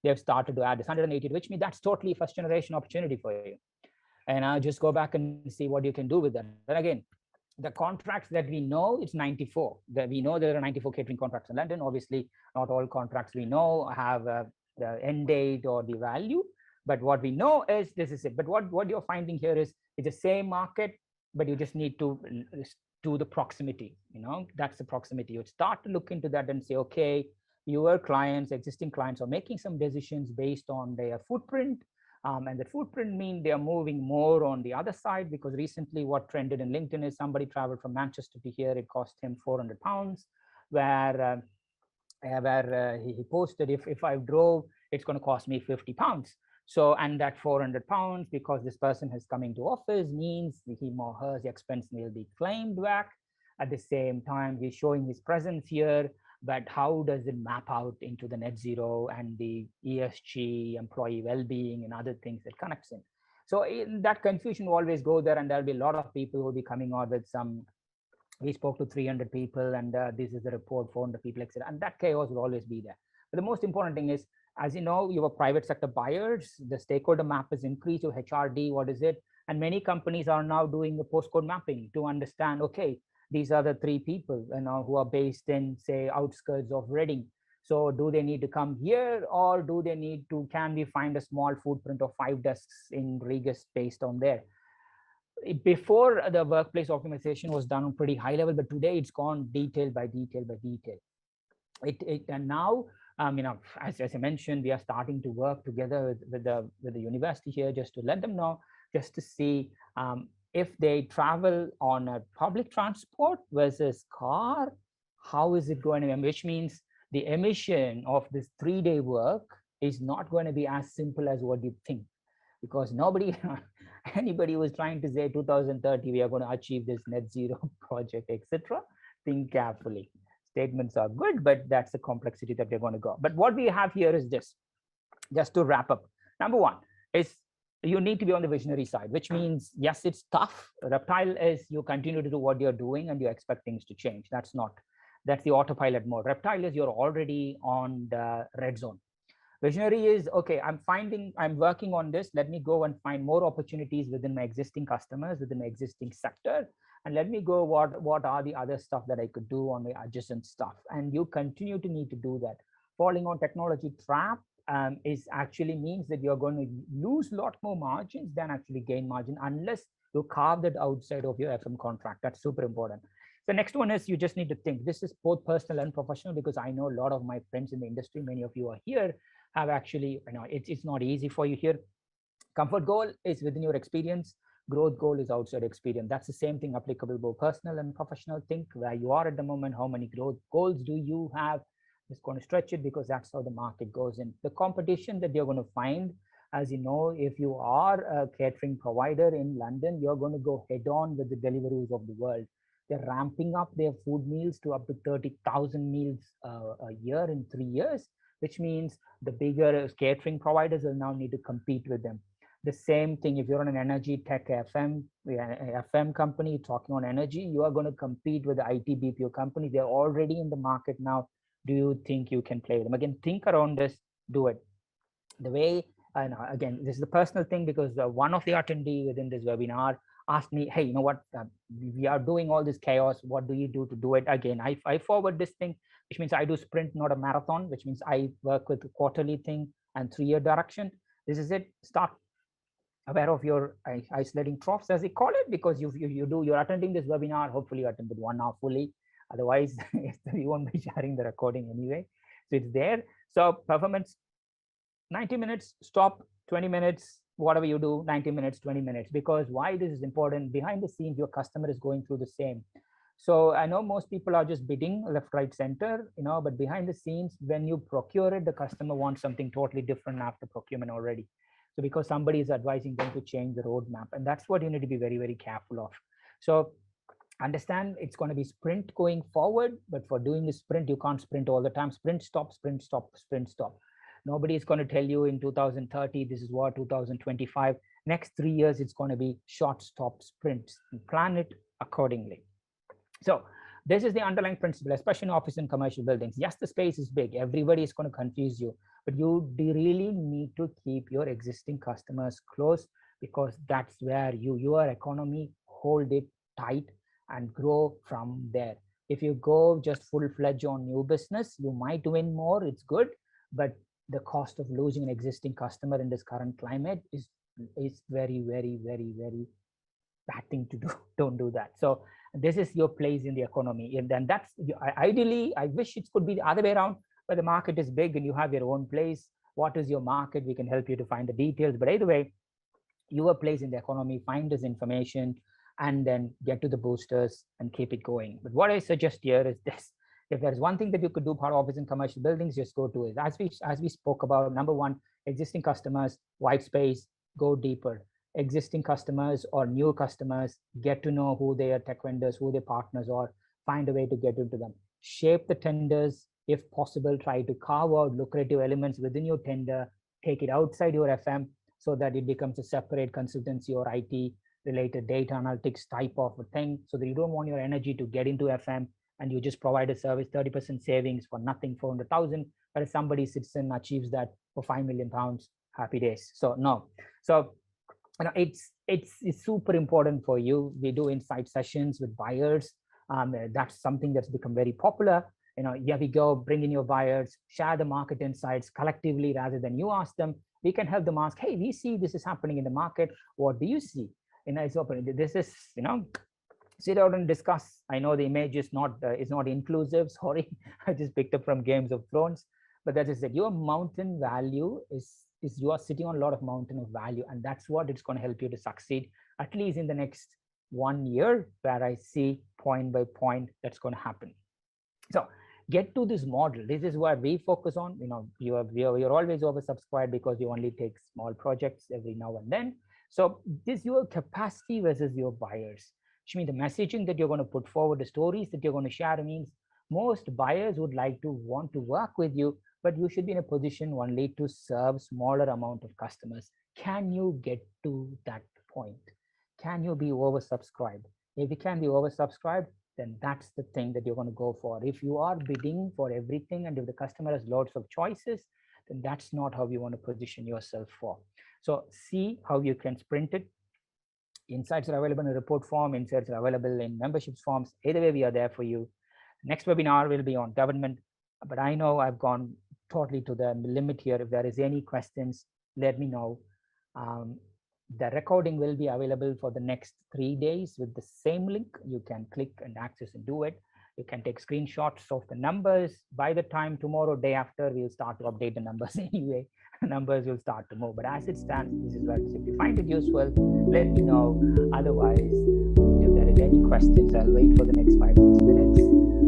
They have started to add this 180, which means that's totally first generation opportunity for you. And I'll just go back and see what you can do with that. And again, the contracts that we know, it's 94. That we know there are 94 catering contracts in London. Obviously, not all contracts we know have the end date or the value. But what we know is this is it. But what you're finding here is it's the same market, but you just need to do the proximity. That's the proximity. You start to look into that and say, okay, your clients, existing clients, are making some decisions based on their footprint. And the footprint means they are moving more on the other side, because recently what trended in LinkedIn is somebody traveled from Manchester to here. It cost him £400, where he posted, if I drove, it's going to cost me £50. So, and that £400, because this person has coming to office, means him or her expense will be claimed back. At the same time, he's showing his presence here. But how does it map out into the net zero and the ESG, employee well-being, and other things that connects in? So that confusion will always go there, and there'll be a lot of people who will be coming out with some, we spoke to 300 people, and this is the report, 400 people, etc. And that chaos will always be there. But the most important thing is, as you know, you have private sector buyers, the stakeholder map is increased to HRD, what is it? And many companies are now doing the postcode mapping to understand, okay, these are the 3 people who are based in, say, outskirts of Reading. So do they need to come here, or do they need to, can we find a small footprint of 5 desks in Regis based on there? Before, the workplace optimization was done on pretty high level, but today it's gone detail by detail by detail. And now, as I mentioned, we are starting to work together with the university here, just to let them know, just to see if they travel on a public transport versus car, how is it going to be? Which means the emission of this 3-day work is not going to be as simple as what you think, because anybody was trying to say 2030 we are going to achieve this net zero project, etc. Think carefully. Statements are good, but that's the complexity that they're going to go. But what we have here is this, just to wrap up. Number one is, you need to be on the visionary side, which means, yes, it's tough. Reptile is you continue to do what you're doing and you expect things to change. That's the autopilot mode. Reptile is you're already on the red zone. Visionary is, okay, I'm working on this. Let me go and find more opportunities within my existing customers, within my existing sector. And let me go, what are the other stuff that I could do on the adjacent stuff? And you continue to need to do that. Falling on technology trap is actually means that you're going to lose a lot more margins than actually gain margin, unless you carve that outside of your FM contract. That's super important. The next one is, you just need to think. This is both personal and professional, because I know a lot of my friends in the industry, many of you are here, have actually, it's not easy for you here. Comfort goal is within your experience. Growth goal is outside experience. That's the same thing applicable both personal and professional. Think where you are at the moment, how many growth goals do you have? Just going to stretch it, because that's how the market goes in. The competition that you're going to find, as you know, if you are a catering provider in London, you're going to go head on with the Deliveroos of the world. They're ramping up their food meals to up to 30,000 meals a year in 3 years, which means the bigger catering providers will now need to compete with them. The same thing, if you're on an energy tech FM company talking on energy, you are going to compete with the IT BPO company. They're already in the market now. Do you think you can play with them? Again, think around this, do it. The way, again, this is a personal thing, because one of the attendees within this webinar asked me, hey, you know what, we are doing all this chaos. What do you do to do it? Again, I forward this thing, which means I do sprint, not a marathon, which means I work with a quarterly thing and 3-year direction. This is it. Start aware of your isolating troughs, as they call it, because you're attending this webinar. Hopefully you attended 1 hour fully. Otherwise, you won't be sharing the recording anyway. So it's there. So performance, 90 minutes, stop, 20 minutes, whatever you do, 90 minutes, 20 minutes. Because why this is important, behind the scenes, your customer is going through the same. So I know most people are just bidding left, right, center, but behind the scenes, when you procure it, the customer wants something totally different after procurement already. So because somebody is advising them to change the roadmap, and that's what you need to be very, very careful of. So Understand it's going to be sprint going forward, but for doing a sprint, you can't sprint all the time. Sprint, stop, sprint, stop, sprint, stop. Nobody is going to tell you in 2030, this is what 2025, next 3 years, it's going to be short, stop, sprints. Plan it accordingly. So this is the underlying principle, especially in office and commercial buildings. Yes, the space is big. Everybody is going to confuse you, but you really need to keep your existing customers close, because that's where your economy, hold it tight and grow from there. If you go just full-fledged on new business, you might win more, it's good, but the cost of losing an existing customer in this current climate is very, very, very, very bad thing to do. Don't do that. So this is your place in the economy, and then that's ideally, I wish it could be the other way around, where the market is big and you have your own place. What is your market? We can help you to find the details, but either way, your place in the economy, find this information, and then get to the boosters and keep it going. But what I suggest here is this: if there's one thing that you could do for office and commercial buildings, just go to it. As we spoke about, number one, existing customers, white space, go deeper. Existing customers or new customers, get to know who their tech vendors, who their partners are, find a way to get into them. Shape the tenders, if possible, try to carve out lucrative elements within your tender, take it outside your FM so that it becomes a separate consultancy or IT related data analytics type of a thing, so that you don't want your energy to get into FM and you just provide a service, 30% savings for nothing, 400,000, but if somebody sits and achieves that for £5 million, happy days. So no. So it's super important for you. We do insight sessions with buyers. That's something that's become very popular. Here we go, bring in your buyers, share the market insights collectively rather than you ask them. We can help them ask, hey, we see this is happening in the market. What do you see? It's open. This is, sit down and discuss. I know the image is not inclusive. Sorry, I just picked up from Games of Thrones, but that is that your mountain value is you are sitting on a lot of mountain of value, and that's what it's going to help you to succeed, at least in the next 1 year, where I see point by point that's going to happen. So get to this model. This is what we focus on. You're always oversubscribed because you only take small projects every now and then. So this your capacity versus your buyers, which means the messaging that you're going to put forward, the stories that you're going to share, means most buyers would like to want to work with you, but you should be in a position only to serve smaller amount of customers. Can you get to that point? Can you be oversubscribed? If you can be oversubscribed, then that's the thing that you're going to go for. If you are bidding for everything and if the customer has lots of choices, then that's not how you want to position yourself for. So see how you can sprint it. Insights are available in report form. Insights are available in memberships forms. Either way, we are there for you. Next webinar will be on government, but I know I've gone totally to the limit here. If there is any questions, let me know. The recording will be available for the next 3 days with the same link. You can click and access and do it. You can take screenshots of the numbers. By the time tomorrow, day after, we'll start to update the numbers anyway. The numbers will start to move. But as it stands, this is where it is. If you find it useful, let me know. Otherwise, if there is any questions, I'll wait for the next 5-6 minutes.